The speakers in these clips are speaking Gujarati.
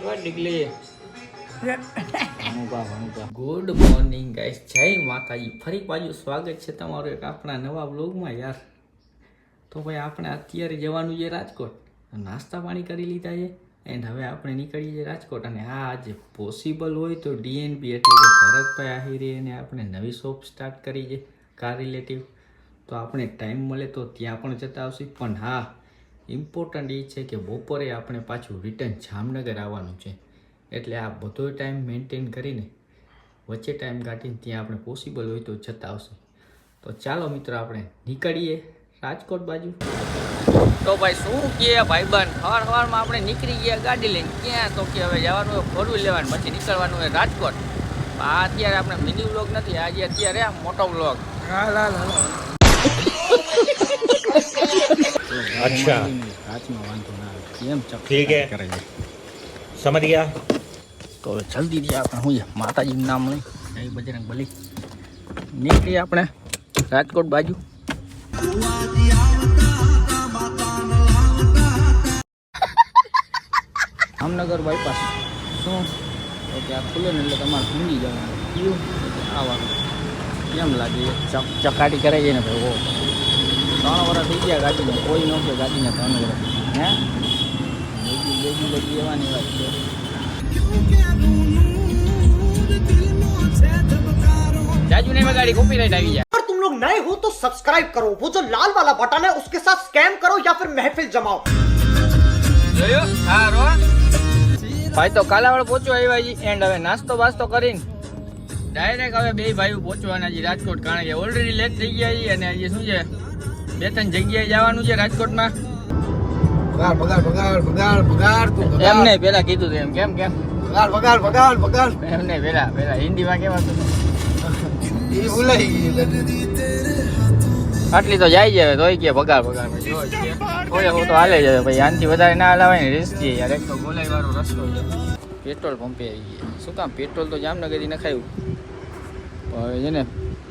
ગુડ મોર્નિંગ ગાઈસ, જય માતાજી. ફરી પાછું સ્વાગત છે તમારું એક આપણા નવા બ્લોગમાં યાર. તો ભાઈ આપણે અત્યારે જવાનું છે રાજકોટ. નાસ્તા પાણી કરી લીધા છે એન્ડ હવે આપણે નીકળીએ છીએ રાજકોટ. અને હા, આજે પોસિબલ હોય તો ડીએનબી એટલે કે ભરતભાઈ આહિરે અને આપણે નવી શોપ સ્ટાર્ટ કરી છે કાર રિલેટિવ. તો આપણે ટાઈમ મળે તો ત્યાં પણ જતા આવશે. પણ હા, ઇમ્પોર્ટન્ટ એ છે કે બપોરે આપણે પાછું રિટર્ન જામનગર આવવાનું છે. એટલે આ બધો ટાઈમ મેન્ટેન કરીને વચ્ચે ટાઈમ કાઢીને ત્યાં આપણે પોસિબલ હોય તો જતા આવશે. તો ચાલો મિત્રો, આપણે નીકળીએ રાજકોટ બાજુ. તો ભાઈ શું કહે ભાઈબંધ, સવારમાં આપણે નીકળી ગયા ગાડી લઈને. ક્યાં તો કે હવે જવાનું હોય ફોરવ્હીલ લેવાનું, પછી નીકળવાનું હોય રાજકોટ. આ અત્યારે આપણે મિની વ્લોગ નથી, આજે અત્યારે આ મોટો વ્લોગ. अच्छा રાજમાં વાંધો ના આવે, કેમ ठीक है કરે છે. समझ गया. તો હવે જલ્દી થી આપણે શું છે માતાજીનું નામ લઈ જય બજરંગ બલી નીકળીએ આપણે રાજકોટ બાજુ. જામનગર બાયપાસ શું તો ત્યાં ખુલે ને એટલે તમારે સમજી જવાનું આવવાનું. કેમ લાગે ચકાટી કરાઈ જાય ને ભાઈ. ઓ 3 વર્ષ થઈ ગયા ગાડીને, કોઈ ન કે ગાડીને 3 વર્ષ હે લગી એવાની વાત છે. जाजू नहीं में गाड़ी कॉपीराइट આવી જાય. अगर तुम लोग नए हो तो सब्सक्राइब करो, वो जो लाल वाला बटन है उसके साथ स्कैम करो या फिर महफिल जमाओ. જોયો હારો ભાઈ. તો કાલાવાડ પહોંચવા આવ્યા જી એન્ડ હવે નાસ્તો બાસ્તો કરીને ડાયરેક્ટ હવે બે ભાઈઓ પહોંચવાના છે રાજકોટ. કારણ કે ઓલરેડી લેટ થઈ ગયા છે અને હજી શું છે 2-3 જગ્યાએ જવાનું છે રાજકોટમાં. એમ નહીં, પેલા કીધું હતું એમ. કેમ એમ નહીં, પેલા હિન્દીમાં કેવાતું આટલી તો જાય છે તોય કે ભગાર થોડે હું તો હાલે જાય ભાઈ. આનથી વધારે ના હલાવાય ને, રિસ્ક છે યાર. એક તો ગોલાઈ વાળો રસ્તો છે. પેટ્રોલ પંપે આવી ગયા. શું કામ પેટ્રોલ તો જામનગરથી નખાયું, હવે છે ને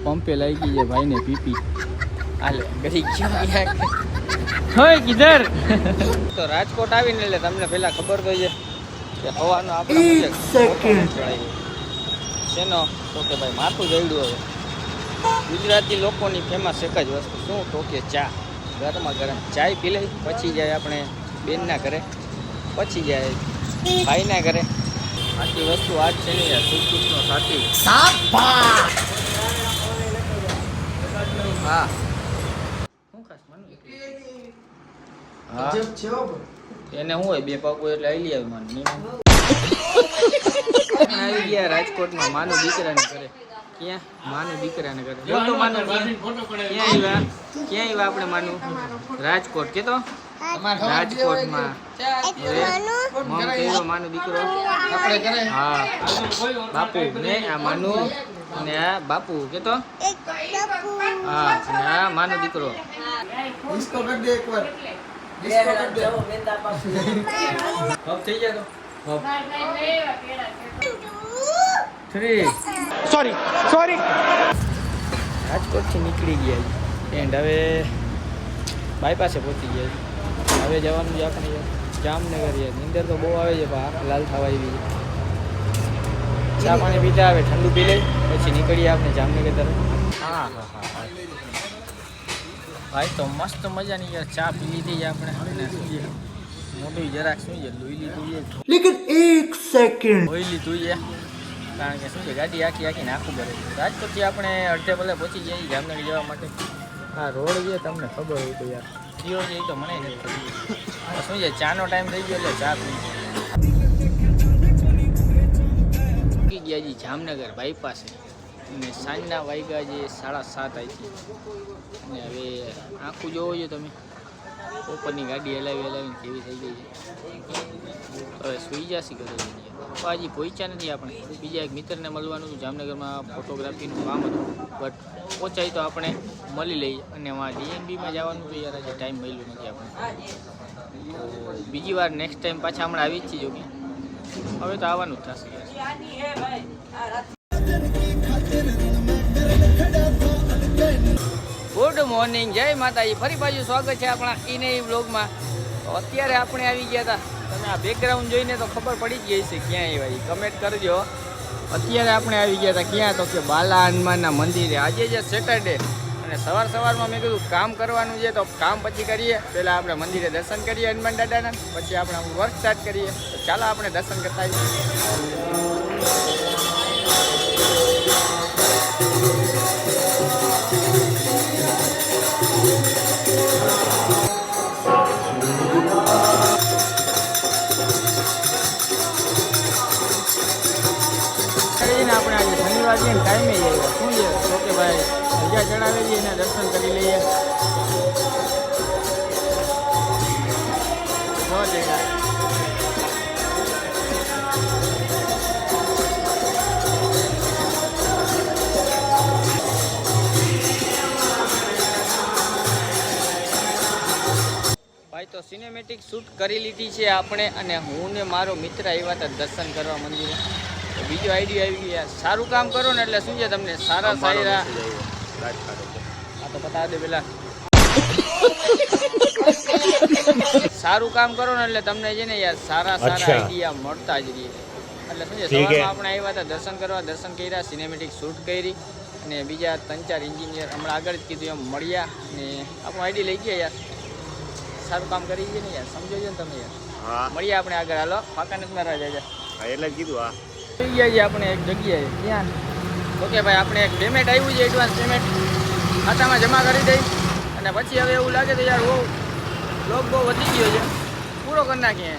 પંપે લાગી ગઈ છે ભાઈને પીપી. હાલે ગરી ગયો હોય કિધર. તો રાજકોટ આવીને એટલે તમને પહેલાં ખબર તો છે કે હવાનો આપણે શેનો તો કે ભાઈ માથું જઈડું. હવે ગુજરાતી લોકોની ફેમસ એક જ વસ્તુ શું તો કે ચા. ગરમા ગરમ ચાય પી લઈ, પછી જાય આપણે બેનના ઘરે, પછી જાય ભાઈના ઘરે. આટલી વસ્તુ આજ છે ને યાર, સુખ સુખનો સાથી. હા શું ખાસ માનું હા એને શું હોય 2 પાકું એટલે આવી આવી માનું આવી ગયા રાજકોટમાં માનું દીકરાને ઘરે. ક્યાં માનું દીકરાને ઘરે જો તો માનું ક્યાં આવ્યા આપણે માનું રાજકોટ કે તો રાજકોટમાં માનું દીકરો હા બાપુ ને આ માનું અને આ બાપુ કે તો હા અને આ માનો દીકરો. થઈ જાય તો સોરી રાજકોટથી નીકળી ગયા એન્ડ હવે બાયપાસે પહોંચી ગયા. હવે જવાનું છે આપણે જામનગર. નીંદર તો બહુ આવે છે, પણ આંખ લાલ થવા આવી છે. ચા પાણી પીતા આવે, ઠંડુ પી લઈ પછી નીકળીએ આપણે જામનગર તરફ. હા ભાઈ તો મસ્ત મજાની યાર ચા પી લીધી છે આપણે. મોટું જરાક શું છે લોહી લીધું છે, लेकिन 1 सेकंड લોહી લીધું છે. કારણ કે શું છે ગાડી આખી નાખું પડે. રાજકોટથી આપણે અડધે ભલે પહોંચી જઈએ જામનગર જવા માટે. આ રોડ છે તમને ખબર હોય તો યાર કયો છે એ તો મને નથી ખબર. શું છે ચાનો ટાઈમ થઈ ગયો એટલે ચા પી ગયા જી જામનગર બાયપાસે. અને સાંજના વાગ્યા જે 7:30 અહીંથી. અને હવે આખું જોવો છો તમે, ઉપરની ગાડી હલાવીને કેવી થઈ ગઈ છે. હવે સુઈ જશે ઘરે. હજી પહોંચ્યા નથી આપણે. બીજા એક મિત્રને મળવાનું હતું જામનગરમાં, ફોટોગ્રાફીનું કામ હતું. બટ પહોંચાય તો આપણે મળી લઈએ. અને એમાં ડીએનબીમાં જવાનું તો યાર આજે ટાઈમ મળ્યો નથી આપણે. તો બીજી વાર નેક્સ્ટ ટાઈમ પાછા હમણાં આવી જ છીએ. જોકે હવે તો આવવાનું જ થશે. ગુડ મોર્નિંગ, જય માતાજી. ફરી પાછું સ્વાગત છે આપણા ઈને વ્લોગમાં. તો અત્યારે આપણે આવી ગયા હતા તમે આ બેકગ્રાઉન્ડ જોઈને તો ખબર પડી જ ગઈ છે ક્યાં આવ્યા કમેન્ટ કરજો. અત્યારે આપણે આવી ગયા હતા ક્યાં તો કે બાલા હનુમાનના મંદિરે. આજે જે સેટરડે અને સવારમાં મેં કીધું કામ કરવાનું છે તો કામ પછી કરીએ. પહેલાં આપણે મંદિરે દર્શન કરીએ હનુમાન દાદાના, પછી આપણે વર્ક સ્ટાર્ટ કરીએ. તો ચાલો આપણે દર્શન કરતા આવીએ. આપણે આજે શનિવાર છે ને ટાઈમે આવ્યા. શું છે તો કે ભાઈ બીજા જણાવી દઈએ એને દર્શન કરી લઈએ. ભાઈ તો સિનેમેટિક શૂટ કરી લીધી છે આપણે, અને હું ને મારો મિત્ર આવ્યા હતા દર્શન કરવા મંદિરે. તો બીજો આઈડિયા આવી ગયા, સારું કામ કરો ને એટલે શું છે તમને સારા સારા હા તો બતા દે પેલા સારું કામ કરો ને એટલે તમને છે ને યાર સારા આઈડિયા મળતા જ રહીએ. એટલે શું છે સવારમાં આપણે આવ્યા હતા દર્શન કરવા, દર્શન કર્યા, સિનેમેટિક શૂટ કરી, અને બીજા 3-4 એન્જિનિયર હમણાં આગળ જ કીધું એમ મળ્યા અને આપણું આઈડી લઈ ગયા. યાર સારું કામ કરી છે ને યાર, સમજો છો ને તમે યાર. મળીએ આપણે આગળ, હાલો પાકા નથી મારવા જાય એટલે જ કીધું. હા થઈ ગયા છે આપણે એક જગ્યાએ. ત્યાં ઓકે ભાઈ આપણે એક પેમેન્ટ આવ્યું છે, એડવાન્સ પેમેન્ટ ખાતામાં જમા કરી દઈ. અને પછી હવે એવું લાગે તો યાર બહુ લોક બહુ વધી ગયો છે, પૂરો કરી નાખીએ.